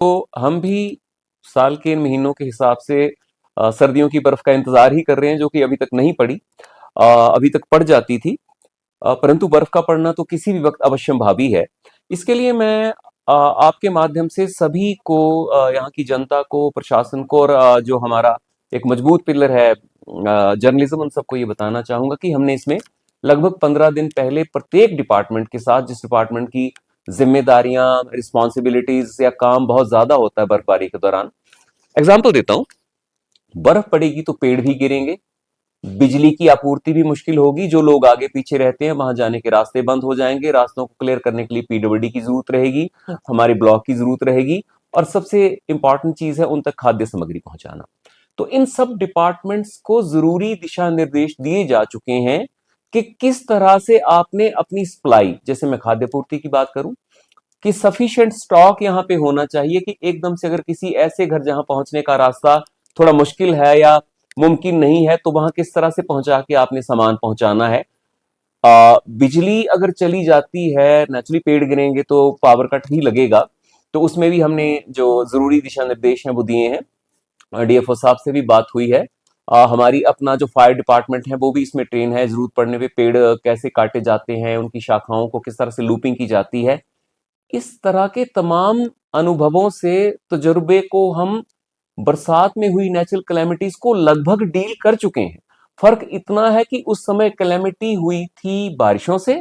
तो हम भी साल के इन महीनों के हिसाब से सर्दियों की बर्फ का इंतजार ही कर रहे हैं, जो कि अभी तक नहीं पड़ी। अभी तक पड़ जाती थी, परंतु बर्फ का पड़ना तो किसी भी वक्त अवश्यंभावी है। इसके लिए मैं आपके माध्यम से सभी को, यहाँ की जनता को, प्रशासन को, और जो हमारा एक मजबूत पिलर है जर्नलिज्म, उन सबको ये बताना चाहूंगा कि हमने इसमें लगभग 15 दिन पहले प्रत्येक डिपार्टमेंट के साथ, जिस डिपार्टमेंट की जिम्मेदारियां, रिस्पॉन्सिबिलिटीज या काम बहुत ज्यादा होता है बर्फबारी के दौरान। एग्जाम्पल देता हूं, बर्फ पड़ेगी तो पेड़ भी गिरेंगे, बिजली की आपूर्ति भी मुश्किल होगी, जो लोग आगे पीछे रहते हैं वहां जाने के रास्ते बंद हो जाएंगे, रास्तों को क्लियर करने के लिए पीडब्ल्यूडी की जरूरत रहेगी, हमारे ब्लॉक की जरूरत रहेगी, और सबसे इंपॉर्टेंट चीज है उन तक खाद्य सामग्री पहुंचाना। तो इन सब डिपार्टमेंट्स को जरूरी दिशा निर्देश दिए जा चुके हैं कि किस तरह से आपने अपनी सप्लाई, जैसे मैं खाद्य पूर्ति की बात करूं, कि सफिशिएंट स्टॉक यहां पे होना चाहिए कि एकदम से अगर किसी ऐसे घर जहां पहुंचने का रास्ता थोड़ा मुश्किल है या मुमकिन नहीं है, तो वहां किस तरह से पहुंचा के आपने सामान पहुंचाना है। बिजली अगर चली जाती है, नेचुरली पेड़ गिरेंगे तो पावर कट भी लगेगा, तो उसमें भी हमने जो जरूरी दिशा निर्देश हैं वो दिए हैं। डीएफओ साहब से भी बात हुई है। हमारी अपना जो फायर डिपार्टमेंट है वो भी इसमें ट्रेन है, जरूरत पड़ने पे पेड़ कैसे काटे जाते हैं, उनकी शाखाओं को किस तरह से लूपिंग की जाती है। इस तरह के तमाम अनुभवों से, तजुर्बे को हम बरसात में हुई नेचुरल कैलेमिटीज को लगभग डील कर चुके हैं। फर्क इतना है कि उस समय कैलेमिटी हुई थी बारिशों से,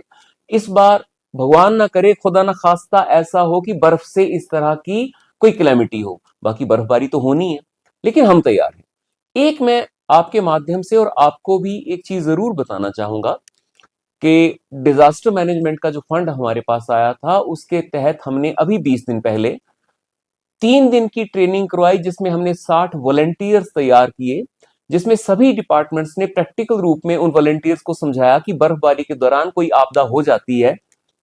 इस बार भगवान ना करे, खुदा ना खास्ता ऐसा हो कि बर्फ से इस तरह की कोई कैलेमिटी हो। बाकी बर्फबारी तो होनी है, लेकिन हम तैयार हैं। एक मैं आपके माध्यम से और आपको भी एक चीज जरूर बताना चाहूंगा कि डिजास्टर मैनेजमेंट का जो फंड हमारे पास आया था, उसके तहत हमने अभी 20 दिन पहले 3 दिन की ट्रेनिंग करवाई, जिसमें हमने 60 वॉलंटियर्स तैयार किए, जिसमें सभी डिपार्टमेंट्स ने प्रैक्टिकल रूप में उन वॉलंटियर्स को समझाया कि बर्फबारी के दौरान कोई आपदा हो जाती है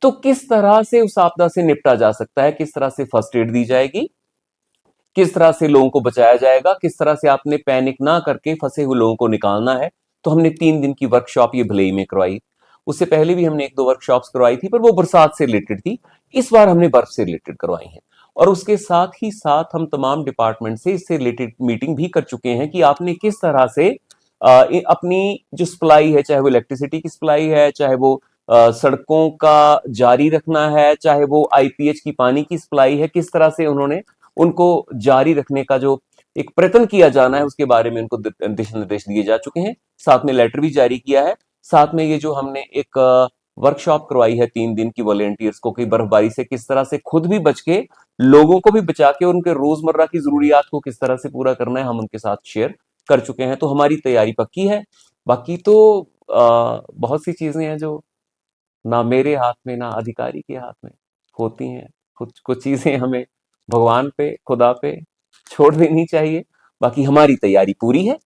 तो किस तरह से उस आपदा से निपटा जा सकता है, किस तरह से फर्स्ट एड दी जाएगी, किस तरह से लोगों को बचाया जाएगा, किस तरह से आपने पैनिक ना करके फंसे हुए लोगों को निकालना है। तो हमने 3 दिन की वर्कशॉप ये भिलई में करवाई। उससे पहले भी हमने 1-2 वर्कशॉप्स करवाई थी, पर वो बरसात से रिलेटेड थी। इस बार हमने बर्फ से रिलेटेड करवाई है, और उसके साथ ही साथ हम तमाम डिपार्टमेंट से इससे रिलेटेड मीटिंग भी कर चुके हैं कि आपने किस तरह से अपनी जो सप्लाई है, चाहे वो इलेक्ट्रिसिटी की सप्लाई है, चाहे वो सड़कों का जारी रखना है, चाहे वो आईपीएच की पानी की सप्लाई है, किस तरह से उन्होंने उनको जारी रखने का जो एक प्रयत्न किया जाना है, उसके बारे में उनको दिशा निर्देश दिए जा चुके हैं। साथ में लेटर भी जारी किया है। साथ में ये जो हमने एक वर्कशॉप करवाई है 3 दिन की वॉलेंटियर्स को, कि बर्फबारी से किस तरह से खुद भी बच के, लोगों को भी बचा के, उनके रोजमर्रा की जरूरियात को किस तरह से पूरा करना है, हम उनके साथ शेयर कर चुके हैं। तो हमारी तैयारी पक्की है। बाकी तो बहुत सी चीजें हैं जो ना मेरे हाथ में ना अधिकारी के हाथ में होती हैं। कुछ कुछ चीजें हमें भगवान पे, खुदा पे छोड़ देनी चाहिए। बाकी हमारी तैयारी पूरी है।